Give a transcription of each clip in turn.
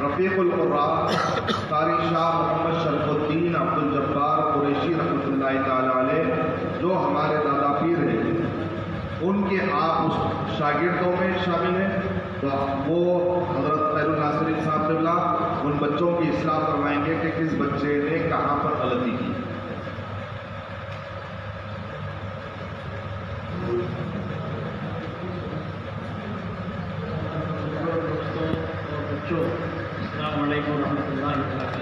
رفیق القراء قاری شاہ محمد شرف الدین عبد الجبار قریشی رحمۃ اللہ تعالی علیہ جو ہمارے دادا پیر ہیں، ان کے آپ اس شاگردوں میں شامل ہیں، تو وہ حضرت خیر الناصرین صاحب قبلہ ان بچوں کی اصلاح کروائیں گے کہ کس بچے نے کہاں پر غلطی کی۔ السلام علیکم ورحمۃ اللہ وبرکاتہ۔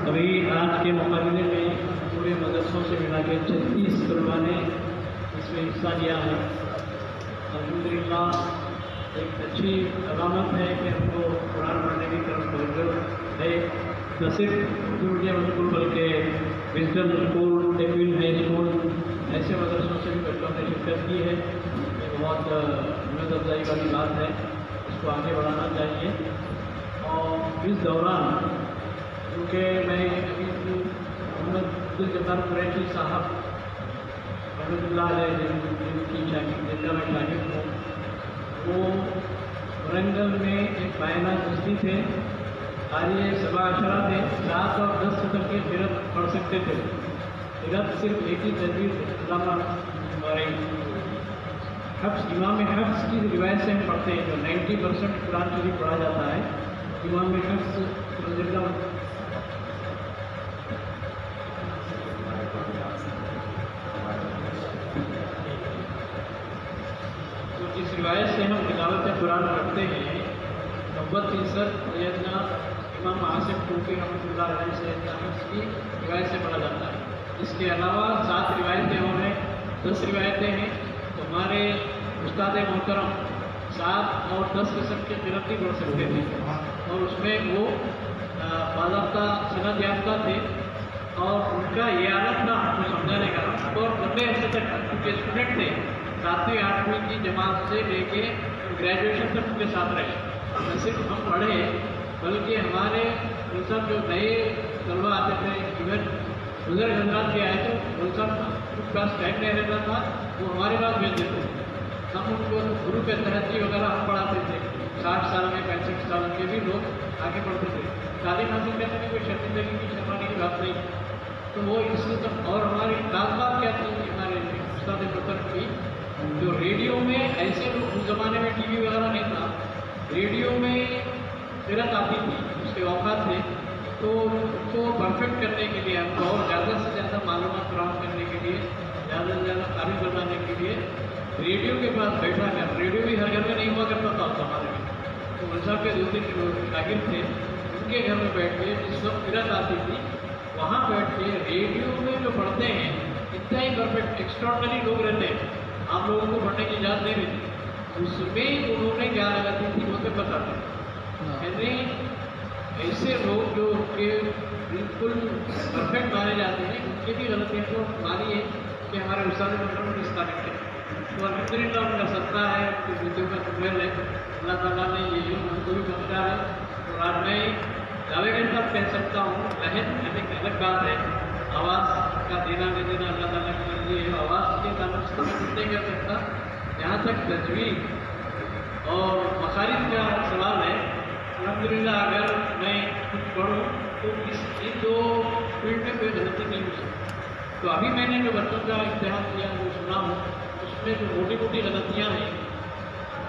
ابھی آج کے مقابلے میں پورے مدرسوں سے ملا کے 36 طلباء نے اس میں حصہ لیا ہے۔ الحمدللہ ایک اچھی علامت ہے کہ ہم کو قرآن پڑھنے کی طرف توجہ ہے، نہ صرف اردو میڈیم اسکول بلکہ وزڈم اسکول، ٹیکوین ہائی اسکول ایسے مدرسوں سے بھی بچوں نے شرکت کی ہے۔ یہ بہت ہمت افزائی والی بات ہے، اس کو آگے بڑھانا چاہیے۔ اور اس دوران کیونکہ میں ابھی محمد عبد الجبار قریشی صاحب رحمۃ اللہ علیہ جن کی شاگرد جن کا میں شاگرد ہوں، وہ ورنگل میں ایک کائنہ چشتی تھے، قاری سبع عشرہ تھے، 7 اور 10 سطر کے قرأت پڑھ سکتے تھے۔ قرأت صرف ایک ہی تجوید علامہ ہمارے حفظ امام حفظ کی روایت سے ہم پڑھتے ہیں، جو 90% قرآن شریف پڑھا جاتا ہے۔ امام حفظ رضی اللہ تو اس روایت سے ہم تلاوت قرآن کرتے ہیں۔ 90% سیدنا امام عاصم کوفی رحمۃ اللہ علیہ سیدنا حفظ کی روایت سے پڑھا جاتا ہے۔ اس کے علاوہ 7 روایتیں اور ہیں، 10 روایتیں ہیں، تو ہمارے استاد محترم 7 اور 10 قسم کے قرأت پڑھ سکتے تھے، اور اس میں وہ باضابطہ سند یافتہ تھے، اور ان کا یہ عادت تھا ہم کو سمجھانے کا، اور لمبے عرصے تک کیونکہ اسٹوڈنٹ تھے 7ویں 8ویں کی جماعت سے لے کے گریجویشن تک ان کے ساتھ رہے۔ نہ صرف ہم پڑھے بلکہ ہمارے صاحب جو نئے طلبہ آتے تھے، ایون گزر گنگات کے آئے تھے، صاحب کا اسٹائل نہیں رہتا تھا، وہ ہمارے پاس بھیج دیتے تھے۔ ہم ان کو گرو کے ترقی وغیرہ ہم پڑھاتے تھے۔ 60 سال میں 65 سال کے بھی لوگ آگے پڑھتے تھے۔ تعلیم حاصل کرنے میں کوئی شرمندگی کی شرمانے کی بات نہیں، تو وہ اس طرح۔ اور ہماری تعلقات کیا تھی ہمارے استاد محترم کی، جو ریڈیو میں ایسے لوگ، اس زمانے میں ٹی وی وغیرہ نہیں تھا، ریڈیو میں قرأت آتی تھی، اس کے اوقات تھے، تو اس کو پرفیکٹ کرنے کے لیے ہم کو اور زیادہ سے زیادہ معلومات فراہم کرنے کے لیے، زیادہ سے زیادہ قابل بنانے کے لیے ریڈیو کے پاس بیٹھا کر، ریڈیو بھی ہر گھر میں نہیں ہوا کرتا تھا اس زمانے میں، تو صاحب کے 2-3 شاگرد تھے، ان کے گھر میں بیٹھ کے جس وقت قرأت آتی تھی وہاں بیٹھ کے ریڈیو میں جو پڑھتے ہیں اتنا ہی پرفیکٹ ایکسٹراڈنری لوگ رہتے ہیں، آپ لوگوں کو پڑھنے کی اجازت نہیں رہتی، اس میں انہوں نے کیا لگاتی تھی وہ تو بتاتے، یعنی ایسے لوگ جو کہ بالکل پرفیکٹ مانے جاتے ہیں، ان کی بھی غلطیاں تو مانی ہے کہ ہمارے استاد محترم بھی اس قابل ہے۔ تو الحمدللہ ان کا صدقہ ہے، ان کی بیٹیوں کا شکر ہے، اللہ تعالیٰ نے یہ علم ان کو بھی بخشا ہے۔ اور آج میں دعوے کے ساتھ کہہ سکتا ہوں، لہن ایک الگ بات ہے، آواز کا دینا نہیں دینا اللہ تعالیٰ کی مرضی ہے، آواز کے تعلق سے میں کچھ نہیں کہہ سکتا۔ جہاں تک تجوید اور مخارج کا سوال ہے، الحمدللہ اگر میں کچھ پڑھوں تو ان 2 فیلڈ میں کوئی غلطی نہیں ہو سکتی۔ تو ابھی میں نے جو بچوں کا امتحان کیا وہ سنا ہوں، اس میں جو موٹی موٹی غلطیاں ہیں،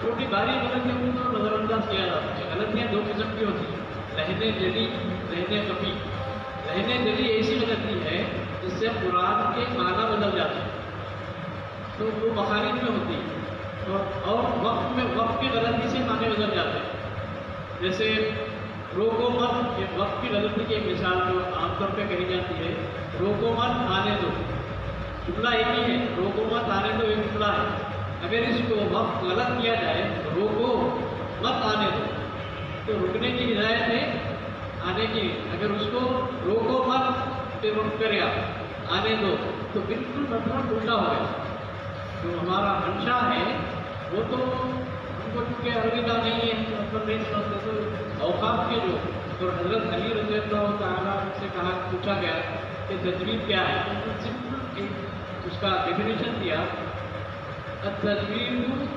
چھوٹی باری غلطیوں کو تو نظر انداز کیا جاتا ہے۔ غلطیاں 2 قسم کی ہوتی ہیں، لہنے جلی، لہنے خفی۔ لہنے جلی ایسی غلطی ہے جس سے قرآن کے معنی بدل جاتے ہیں، تو وہ مخارج میں ہوتی ہے، اور وقت کی غلطی سے معنی بدل جاتے ہیں۔ جیسے روکو مت، یہ وقت کی غلطی کی ایک مثال جو عام طور پہ کہی جاتی ہے، روکو مت آنے دو، جملہ ایک ہی ہے، روکو مت آنے دو ایک جملہ ہے، اگر اس کو وقت غلط کیا جائے، روکو مت آنے دو، تو رکنے کی ہدایت ہے، آنے کی، اگر اس کو روکو مت پھر رک کر آپ آنے دو، تو بالکل مطلب الٹا ہو گیا۔ جو ہمارا منشا ہے وہ تو ہم کو چونکہ عربی کا نہیں ہے، مطلب نہیں سمجھتے، تو اوقاف کے جو، اور حضرت علی رضی اللہ تعالیٰ سے کہا، پوچھا گیا کہ تجوید کیا ہے، تو سمپل اس کا ڈیفینیشن دیا، التجوید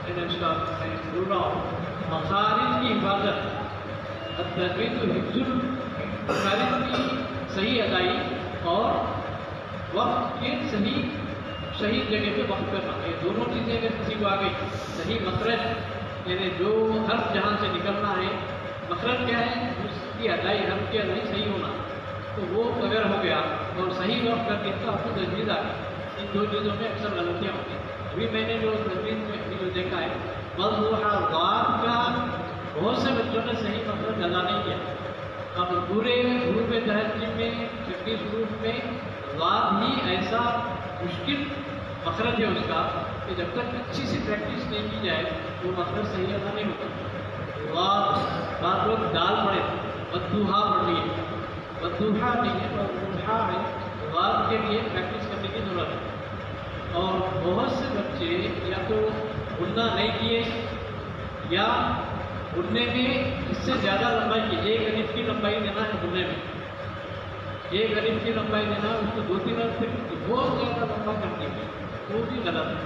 मैंने उसका मैं बोल रहा हूँ मखारिज की हिफाजत, तजवीज़ हिफ्ज़ुल मखारिज की सही अदाई और वक्त के सही जगह पे वक्त करना, ये दोनों चीज़ें अगर किसी को आ गई, सही मखरज यानी जो हर्फ जहाँ से निकलना है, मखरज क्या है, उसकी अदाई, हर्फ की अदाई सही होना, तो वो अगर हो गया और सही वक्त कर दिया तो आपको तजवीज़ आ गई। इन दो चीज़ों में अक्सर गलतियाँ होती हैं। अभी मैंने जो तजवीज़ में अभी जो देखा है, वज़्ज़ुहा वाव का बहुत से बच्चों ने सही मखरज अदा नहीं किया। अब पूरे हरूफ तहज़्जुद में 36 हरूफ में वाव ही ऐसा मुश्किल मखरज है उसका कि जब तक अच्छी सी प्रैक्टिस नहीं की जाए वो मखरज सही अदा नहीं होता। वाव, बात लोग दाल पढ़े, वद्दुहा पढ़ लिए, वद्दुहा नहीं है, वद्दुहा है। वाव के लिए प्रैक्टिस करने की ज़रूरत है। और बहुत से बच्चे या तो उड़ना नहीं किए या उड़ने में इससे ज़्यादा लंबाई की, एक अलिफ की लंबाई देना है उड़ने में, एक अलिफ की लंबाई देना, उसको 2-3 अरब तक बहुत ज़्यादा लंबा कर दिया, वो भी गलत है।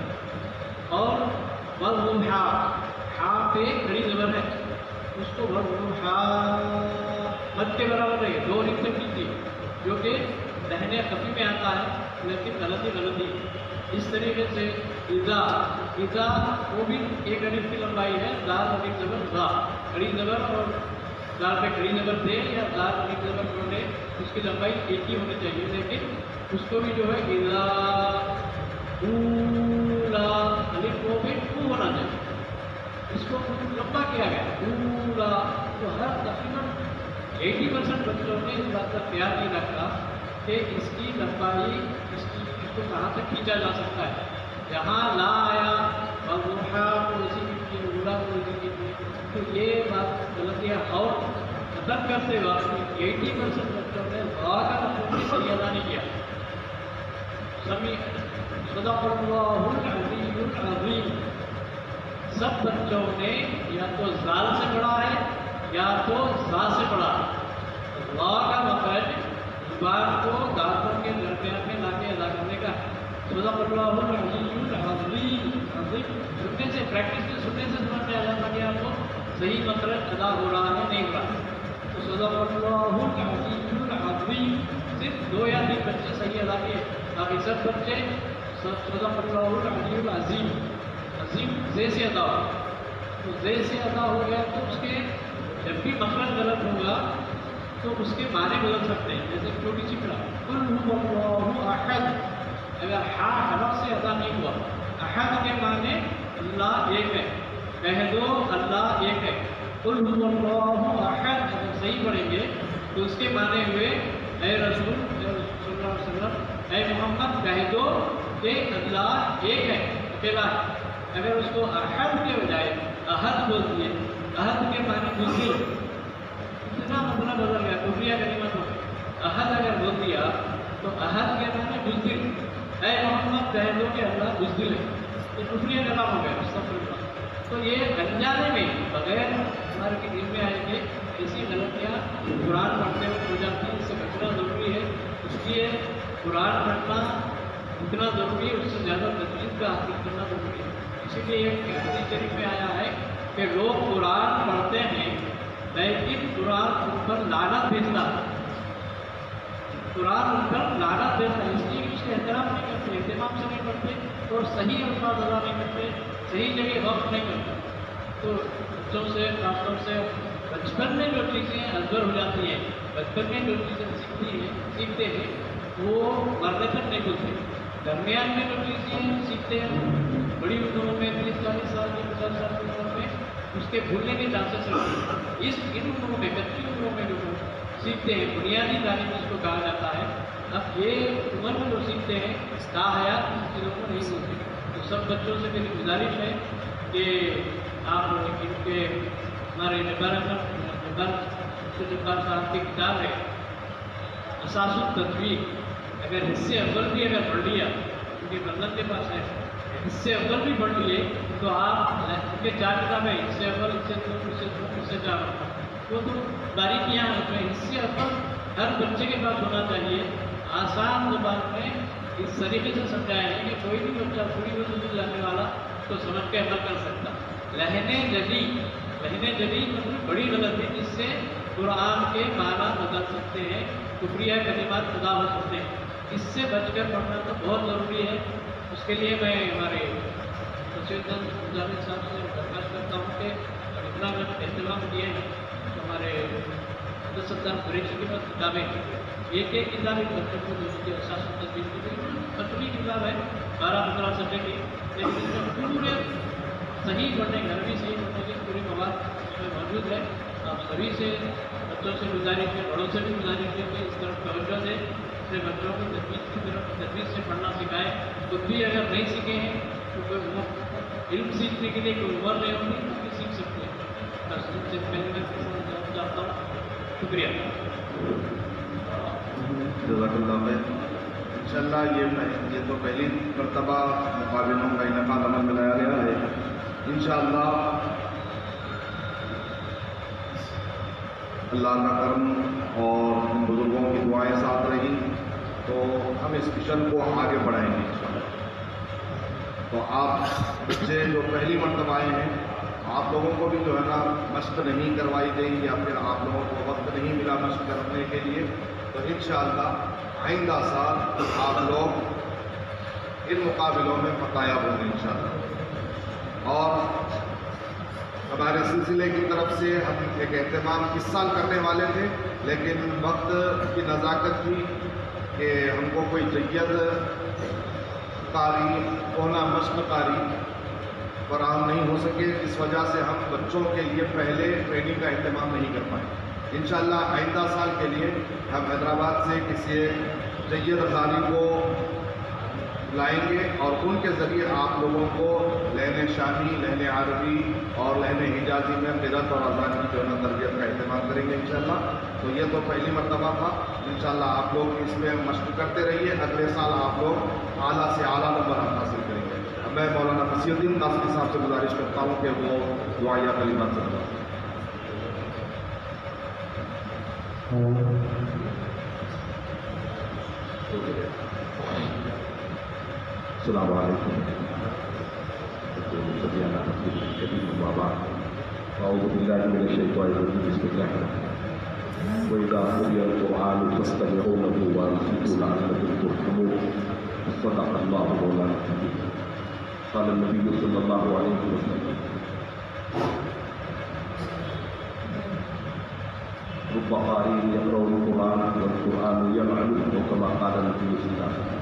और वज़्ज़ुहा, हा पे खड़ी ज़बर है, उसको वज़्ज़ुहा मद के बराबर है, 2 अलिफ तक कीजिए, जो कि दाहिने खफी में आता है, लेकिन गलती इस तरीके से इज़ा वो भी एक अलिफ की लंबाई है, दाल अलिफ ज़बर ज़ा, खड़ी ज़बर और दाल पे खड़ी ज़बर दे या दाल अलिफ ज़बर छोड़े, उसकी लंबाई एक ही होनी चाहिए, लेकिन उसको भी जो है इज़ा ऊला अलिफ वो भी ऊ होना चाहिए, इसको लंबा किया गया ऊला। तो हर तकरीबन 80% बच्चों ने इस बात का ख्याल नहीं रखा कि इसकी लंबाई इसको कहाँ तक खींचा जा सकता है। जहाँ ला आया वज़्ज़ुहा को इसी की ऊला को इसी की, तो ये बात गलतियाँ और खत्म करते वक्त 80% बच्चों ने वा का मतलब सही अदा नहीं किया। सदक़ल्लाहुल अज़ीज़ुल अज़ीम, सब बच्चों ने या तो ज़ाल से पढ़ा है या तो ज़ा से पढ़ा है। वा का मखरज ज़ुबान को दांतों के दरमियान में लाके अदा करने का। सदक़ल्लाहुल अज़ीज़ुल अज़ीम, सुनने से, प्रैक्टिस में सुनने से समझ में आ जाता कि आपको सही मखरज अदा हो रहा है नहीं हो रहा। तो सदक़ल्लाहुल अज़ीज़ुल अज़ीम सिर्फ 2 या 3 बच्चे सही अदा किए, बाकी सब बच्चे सदक़ल्लाहुल अज़ीज़ुल अज़ीम, अज़ीम जे से अदा हो। तो जे से अदा हो गया तो उसके जब भी मखरज गलत होगा तो उसके माने बदल सकते हैं। जैसे छोटी सी पढ़ा कुल हुवल्लाहु अहद, अगर हा हरफ से अदा नहीं हुआ, अहद के माने अल्लाह एक है, कह दो अल्लाह एक है। कुल हुवल्लाहु अहद अगर सही पढ़ेंगे तो उसके माने हुए ऐ रसूल सल्लल्लाहु अलैहि वसल्लम, ऐ मोहम्मद कह दो कि अल्लाह एक है अकेला। अगर उसको अहद के बजाय अहद बोल दिए, अहद के माने दूसरी, इतना मतलब बदल गया, कुफरिया कलिमा हो गई। अहद अगर बोल दिया तो अहद के माने बुज़दिल, ऐ मोहम्मद कह दो कि अल्लाह बुज़दिल है, तो कुफरिया कलाम हो गया। तो ये अनजाने में बगैर हमारे के दिल में आएंगे ऐसी गलतियाँ कुरान पढ़ते हुए हो जाती है, इससे बचना ज़रूरी है। इसलिए कुरान पढ़ना इतना ज़रूरी है, उससे ज़्यादा तजवीज़ का हासिल करना ज़रूरी है। इसीलिए एक हदीस शरीफ में आया है कि लोग कुरान पढ़ते हैं लेकिन कुरान उन पर लानत भेजता है, कुरान उन पर लानत भेजता है, इसलिए उसके एहतराम नहीं करते, एहतमाम से नहीं पढ़ते और सही अल्फाज अदा नहीं करते, सही जगह वक्त नहीं करते। तो बच्चों से खासतौर से बचपन में जो चीज़ें अजबर हो जाती हैं, बचपन में जो चीज़ें सीखते हैं वो मरने तक नहीं भूलते। दरमियान में जो चीज़ें सीखते हैं बड़ी उम्र में 30-40 साल की 50 साल की उम्र में उसके भूलने के चांसेस रहते हैं। इन उम्रों में, कच्ची उम्रों में जो सीखते हैं बुनियादी तालीम जिसको कहा जाता है, अब ये उम्र में जो सीखते हैं ताहयात उन चीज़ों को नहीं भूलते। तो सब बच्चों से मेरी गुजारिश है कि आप इनके हमारे जब्बार साहब की किताब है असासुत तजवीज़, अगर हिस्से अव्वल भी अगर पढ़ लिया, उनके बंदन के पास है, हिस्से अव्वल भी पढ़ लिए तो आप उनके 4 किताबें, हिस्से अव्वल, हिस्से 2, हिस्से 4, वो तो बारीकियाँ हैं उसमें। हिस्से अव्वल हर बच्चे के पास होना चाहिए, आसान ज़ुबान में इस तरीके से समझाया है कि कोई भी बच्चा थोड़ी बहुत दूर जाने वाला کو سمجھ کے عمل کر سکتا. لہنے جدید مطلب بڑی غلطی جس سے قرآن کے معنی بدل سکتے ہیں، کفریہ کلمات خدا ہو سکتے ہیں. اس سے بچ کر پڑھنا تو بہت ضروری ہے. اس کے لیے میں ہمارے سید جاوید صاحب سے درخواست کرتا ہوں کہ اتنا اہتمام کیا ہے تو ہمارے عبدالستار قریشی کے پاس کتابیں ایک کتاب ایک بچوں کو جو کہ اساس و تدبیر کی پتلی کتاب ہے 12-15 صفحے کی، لیکن اس میں پورے صحیح پڑھنے گھر بھی صحیح پڑھنے کی پوری مواد اس میں موجود ہے. آپ سبھی سے بچوں سے گزارش ہے، بڑوں سے بھی گزارش ہے کہ اس طرف توجہ دیں، اپنے بچوں کو تجوید کی طرف تجوید سے پڑھنا سکھائیں. خود بھی اگر نہیں سیکھے ہیں تو وہ علم سیکھنے کے لیے کوئی عمر نہیں ہوگی تو بھی سیکھ سکتے ہیں. بس ان سے پہلے میں جواب چاہتا ہوں. شکریہ. جزاک اللہ خیر. انشاءاللہ یہ تو پہلی مرتبہ مقابلوں کا انعقاد عمل میں لایا گیا ہے. انشاءاللہ اللہ کا کرم اور ان بزرگوں کی دعائیں ساتھ رہی تو ہم اس مشن کو آگے بڑھائیں گے انشاءاللہ. تو آپ بچے جو پہلی مرتبہ آئے ہیں آپ لوگوں کو بھی جو ہے نا مشق نہیں کروائی گئی یا پھر آپ لوگوں کو وقت نہیں ملا مشق کرنے کے لیے، تو انشاءاللہ آئندہ سال آپ لوگ ان مقابلوں میں فاتح ہوں گے انشاءاللہ. اور ہمارے سلسلے کی طرف سے ہم ایک اہتمام اس سال کرنے والے تھے، لیکن وقت کی نزاکت تھی کہ ہم کو کوئی جید قاری ہونا مشق قاری فراہم نہیں ہو سکے، اس وجہ سے ہم بچوں کے لیے پہلے ٹریننگ کا اہتمام نہیں کر پائے. انشاءاللہ آئندہ سال کے لیے ہم حیدرآباد سے کسی جید قاری کو لائیں گے اور ان کے ذریعے آپ لوگوں کو لہن شامی، لہن عربی اور لہن حجازی میں قرأت اور اذان کی جو ہے نا تربیت کا اہتمام کریں گے انشاءاللہ. تو یہ تو پہلی مرتبہ تھا. انشاءاللہ آپ لوگ اس میں مشق کرتے رہیے. اگلے سال آپ لوگ اعلیٰ سے اعلیٰ نمبر حاصل کریں گے. میں مولانا نصیر الدین ناصری صاحب سے گزارش کرتا ہوں کہ وہ دعائیہ کلمات سے السلام علیکم. اعوذ باللہ من الشیطان الرجیم. بسم اللہ الرحمن الرحیم. وَإِذَا قُرِئَ الْقُرْآنُ فَاسْتَمِعُوا لَهُ وَأَنصِتُوا لَعَلَّكُمْ تُرْحَمُونَ. صدق اللہ مولانا العظیم. قال النبی صلی اللہ علیہ وسلم رب قاری یقرأ القرآن والقرآن یلعنہ کما قال النبی صلی اللہ علیہ وسلم.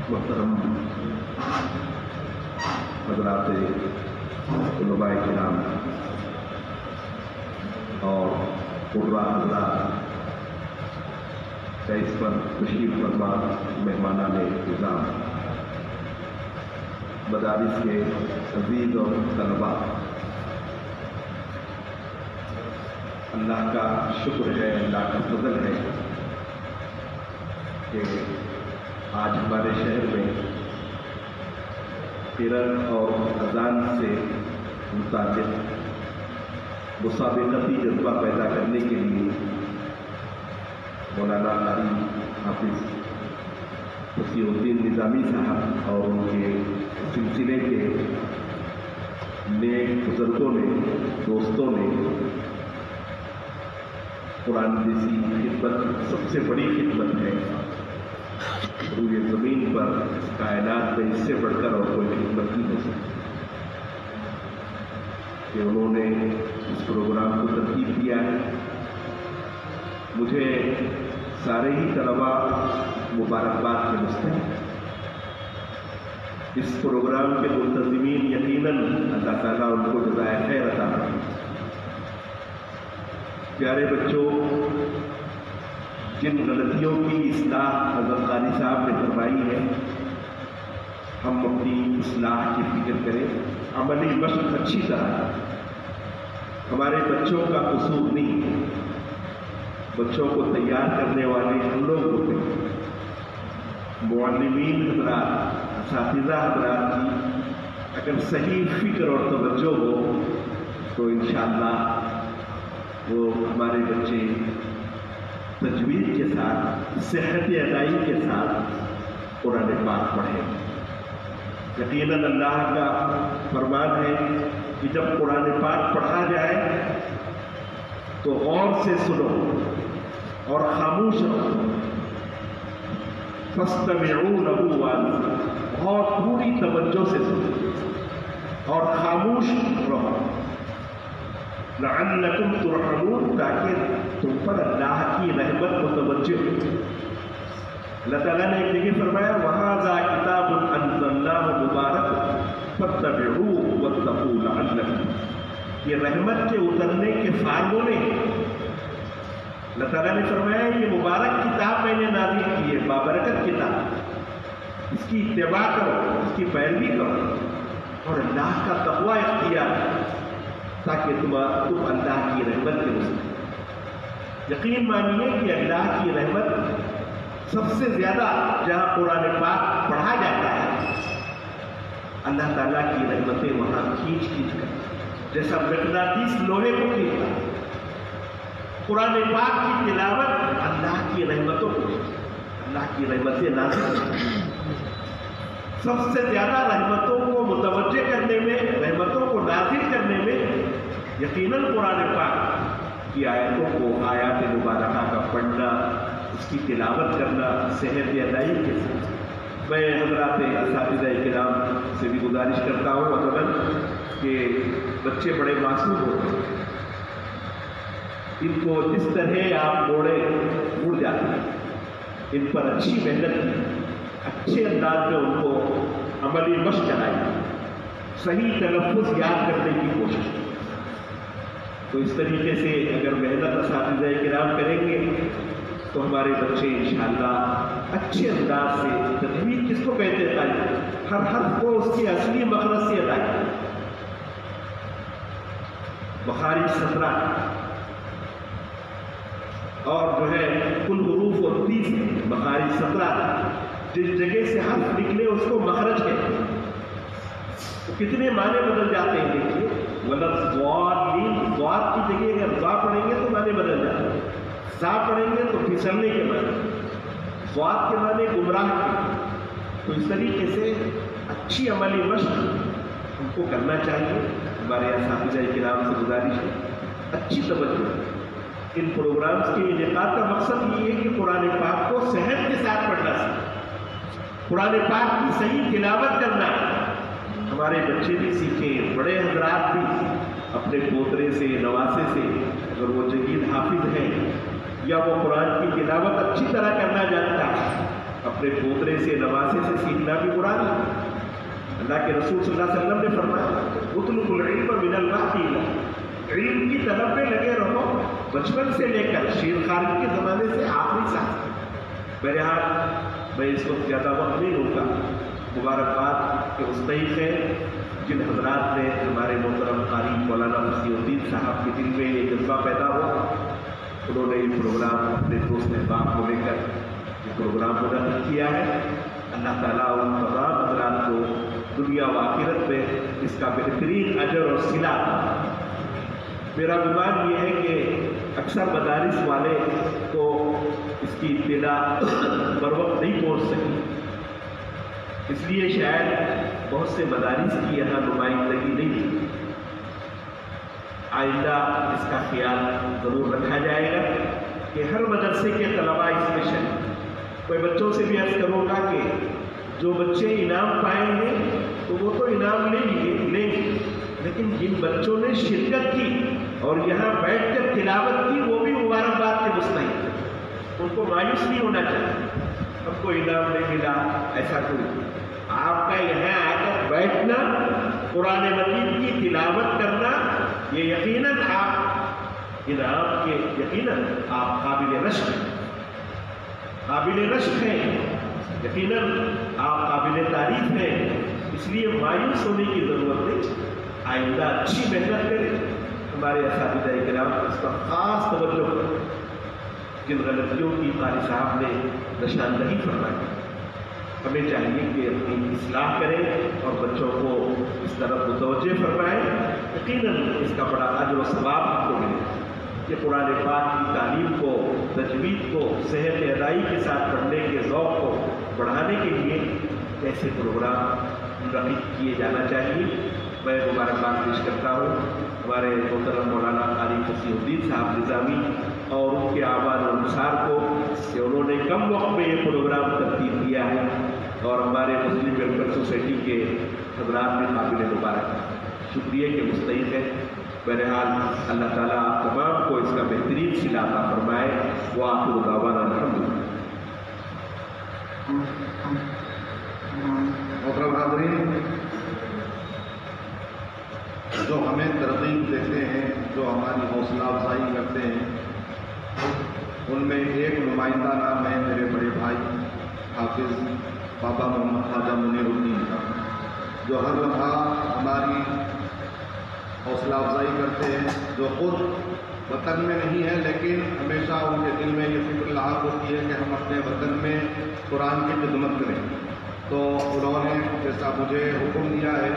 محترم حضرات علماء کرام اور قرآ حضرات کا اس پر تشریف فرما مہمانان نظام، مدارس کے عزیز اور طلباء، اللہ کا شکر ہے، اللہ کا فضل ہے کہ آج ہمارے شہر میں قرأت اور اذان سے متعلق مسابقتی جذبہ پیدا کرنے کے لیے مولانا قاری حافظ وسیع الدین نظامی صاحب اور ان کے سلسلے کے نیک بزرگوں نے، دوستوں نے قرآن جیسی خدمت سب سے بڑی خدمت ہے روئے زمین پر کائنات میں، اس سے بڑھ کر اور کوئی خدمت نہیں ہو سکتی کہ انہوں نے اس پروگرام کو ترتیب دیا ہے. مجھے سارے ہی طلباء مبارکباد کے مستحق. اس پروگرام کے منتظمین یقیناً اللہ تعالیٰ ان کو جزائے خیر عطا کرے. پیارے بچوں، جن غلطیوں کی اصلاح حضرت قاری صاحب نے فرمائی ہے، ہم اپنی اصلاح کی فکر کریں. عملی مشق اچھی طرح ہمارے بچوں کا قصور نہیں ہے. بچوں کو تیار کرنے والے ہم لوگ ہوتے ہیں. معلمین حضرات، اساتذہ حضرات کی اگر صحیح فکر اور توجہ ہو تو انشاءاللہ وہ ہمارے بچے تجوید کے ساتھ، صحت ادائی کے ساتھ قرآن پاک پڑھیں. यकीनन अल्लाह का फरमान है कि जब कुरान पाक पढ़ा जाए तो गौर से सुनो और खामोश रहो। फस्तमिऊ लहू वालू, और पूरी तवज्जो से सुनो और खामोश रहो। लअल्लकुम तुरहमून, ताकि तुम पर अल्लाह की रहमत मुतवज्जह हो। अल्लाह ताला ने एक जगह फरमाया वहाज़ा किताबुन अंज़लनाहु मुबारक फत्तबिऊहु वत्तकू लअल्लकुम, ये रहमत के उतरने के फार्मूले। अल्लाह ताला ने फरमाया ये मुबारक किताब मैंने नाज़िल की है, बाबरकत किताब, इसकी इत्तिबा करो, इसकी पैरवी करो और अल्लाह का तक़वा इख्तियार ताकि तुम अल्लाह की रहमत के मुस्तहिक़। यकीन मानिए कि अल्लाह की रहमत सबसे ज़्यादा जहाँ कुरान पाक पढ़ा जाता है, अल्लाह ताला की रहमतें वहाँ खींच कर, जैसा मक़नातीस लोहे को खींचता है, कुरान पाक की तिलावत अल्लाह की रहमतों को, अल्लाह की रहमतें नाज़िल सबसे ज़्यादा रहमतों को मुतवज्जे करने में, रहमतों को नाज़िल करने में यकीनन कुरान पाक की आयतों को, आयात मुबारका का पढ़ना, उसकी तिलावत करना सेहत अदाई के साथ। मैं हज़रात असातिज़ा किराम से भी गुजारिश करता हूँ अगर कि बच्चे बड़े मासूम होते हैं, इनको जिस तरह आप मोड़े उड़ जाते हैं, इन पर अच्छी मेहनत की, अच्छे अंदाज में उनको अमली मश्क कराई, सही तलफ़्फ़ुज़ याद करने की कोशिश। तो इस तरीके से अगर मेहनत असातिज़ा किराम करेंगे तो हमारे बच्चे इंशाअल्लाह अच्छे अंदाज से तजवीज़ किसको कहते हैं, हर हर्फ को उसके असली मखरज से अदा करें। बुखारी 17 और जो है कुल हुरूफ और 30 बुखारी 17, जिस जगह से हर्फ निकले उसको मखरज कहते हैं। तो कितने माने बदल जाते हैं, देखिए मतलब ज़्वाद की जगह अगर ज़ा पढ़ेंगे तो माने बदल जाते हैं, ज़ा पढ़ेंगे तो फिसलने के माने, ज़्वाद के माने गुमराह के। तो इस तरीके से अच्छी अमली मश्क हमको करना चाहिए। हमारे असातिज़ा किराम से गुजारिश है अच्छी तवज्जो। इन प्रोग्राम्स के इनेकाद का मकसद ये है कि कुरान पाक को सेहत के साथ पढ़ना सीखें, कुरान पाक की सही तिलावत करना हमारे बच्चे भी सीखें, बड़े हजरात भी अपने पोतरे से, नवासे से, अगर वो जदीद हाफिज है या वो कुरान की तिलावत अच्छी तरह करना जानता है, अपने पोतरे से, नवासे से सीखना भी बुरा नहीं। अल्लाह के रसूल सल्लल्लाहु अलैहि वसल्लम ने फरमाया उतलुबुल इल्म मिनल महदी, इल्म की तलब में लगे रहो बचपन से लेकर शेर खालिद के ज़माने से आखिरी साल। बहरहाल मैं इस वक्त ज़्यादा वक्त नहीं लूँगा। मुबारकबाद के मुस्तहिक़ है जिन हज़रात ने, हमारे मोहतरम क़ारी मौलाना मुफ़्ती साहब के दिल में ये जज्बा पैदा हुआ, उन्होंने ये प्रोग्राम अपने दोस्त अहबाब को लेकर ये प्रोग्राम मुनक़्क़िद किया है। अल्लाह ताला उन तमाम हज़रात को दुनिया व आखिरत में इसका बेहतरीन अजर और सिला। मेरा गुमान ये है कि अक्सर मदारिस वाले को इसकी इत्तिला बर वक्त नहीं पहुँच सकी, इसलिए शायद बहुत से मदारिस की यहाँ नुमाइंदगी नहीं थी। आइंदा इसका ख्याल ज़रूर रखा जाएगा कि हर मदरसे के तलबा इसमें शरीक। मैं बच्चों से भी अर्ज़ करूँगा कि जो बच्चे इनाम पाएंगे तो वो तो इनाम लेंगे, लेकिन जिन बच्चों ने शिरकत की और यहाँ बैठ कर तिलावत की वो भी मुबारकबाद के मुस्तहिक़, उनको मायूस नहीं होना चाहिए। हमको इनाम नहीं मिला ऐसा कोई, आपका यहाँ आकर बैठना, कुरान मजीद की तिलावत करना, ये यकीनन आप इनाम के, यकीनन आप काबिल रश्क हैं, यकीनन आप काबिल तारीफ हैं। इसलिए मायूस होने की ज़रूरत नहीं। आइंदा अच्छी मेहनत करें। हमारे असातिज़ा किराम इस पर ख़ास तवज्जो करें। जिन गलतियों की क़ारी साहब ने निशानदही फरमाई, हमें चाहिए कि अपनी इस्लाह करें और बच्चों को इस तरफ मुतवज्जे फरमाएं। यकीनन इसका बड़ा अजर व सवाब आपको मिलेगा। कि कुरान पाक की तालीम को, तजवीद को, सेहत अदाई के साथ पढ़ने के ज़ौक़ को बढ़ाने के लिए ऐसे प्रोग्राम मुनक़िद किए जाना चाहिए। मैं मुबारकबाद पेश करता हूँ हमारे मोहतरम मौलाना क़ारी फसीहुद्दीन साहब निज़ामी और उनके आवाज़ अनुसार को कि उन्होंने कम वक्त में ये प्रोग्राम तरतीब दिया है और हमारे मुस्लिम वेलफेयर सोसाइटी के हज़रात में काबिल मुबारक शुक्रिया के मुस्तहिक़ है। बहरहाल अल्लाह ताला आप तमाम को इसका बेहतरीन सिला अता फरमाए। व आखिर दावाना अल्हम्दुलिल्लाह। मोहतरम हाज़रीन, जो हमें तरगीब देते हैं, जो हमारी हौसला अफजाई करते हैं, उनमें एक नुमाइंदा नाम है मेरे बड़े भाई हाफिज़ बाबा मोहम्मद ख्वाजा मुनीरुद्दीन का, जो हर लम्हा हमारी हौसला अफजाई करते हैं, जो खुद वतन में नहीं है लेकिन हमेशा उनके दिल में ये फिक्र लाक होती है कि हम अपने वतन में कुरान की खिदमत करें। तो उन्होंने जैसा मुझे हुक्म दिया है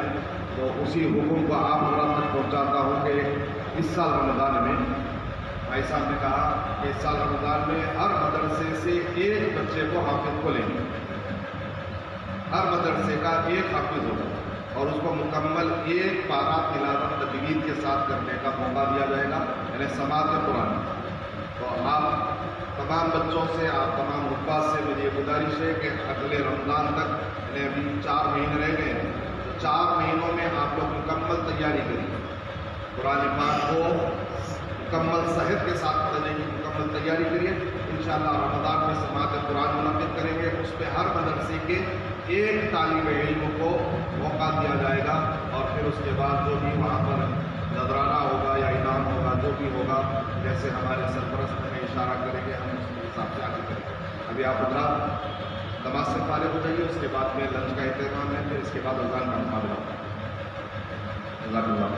तो उसी हुक्म को आप तक पहुँचाता हूँ कि इस साल रमज़ान में भाई साहब ने कहा कि इस साल रमज़ान में हर मदरसे से एक बच्चे को हाफिज को लेंगे, हर मदरसे का एक हाफिज होगा और उसको मुकम्मल एक पारा तिलावत तजवीद के साथ करने का मौका दिया जाएगा, यानी समात कुरान। तो आप तमाम बच्चों से, आप तमाम हुफ़ाज़ से मेरी गुजारिश है कि अगले रमज़ान तक, यानी अभी 4 महीने रह गए हैं, तो 4 महीनों में आप लोग मुकम्मल तैयारी करिए, कुरान पाक को मुकम्मल सेहत के साथ पढ़ने की मुकम्मल तैयारी करिए। इंशाअल्लाह रमज़ान में समात कुरान मुनक़िद करेंगे, उस पर हर मदरसे के एक तालिब इल्म को मौका दिया जाएगा और फिर उसके बाद जो भी वहाँ पर नजराना होगा या इनाम होगा, जो भी होगा, जैसे हमारे सरपरस्त में इशारा करेंगे हम उसके हिसाब से आगे करेंगे। अभी आप हज़रात नमाज से फारिग हो जाइए, उसके बाद में लंच का इंतज़ाम है, फिर इसके बाद अज़ान का मुकाबला होगा।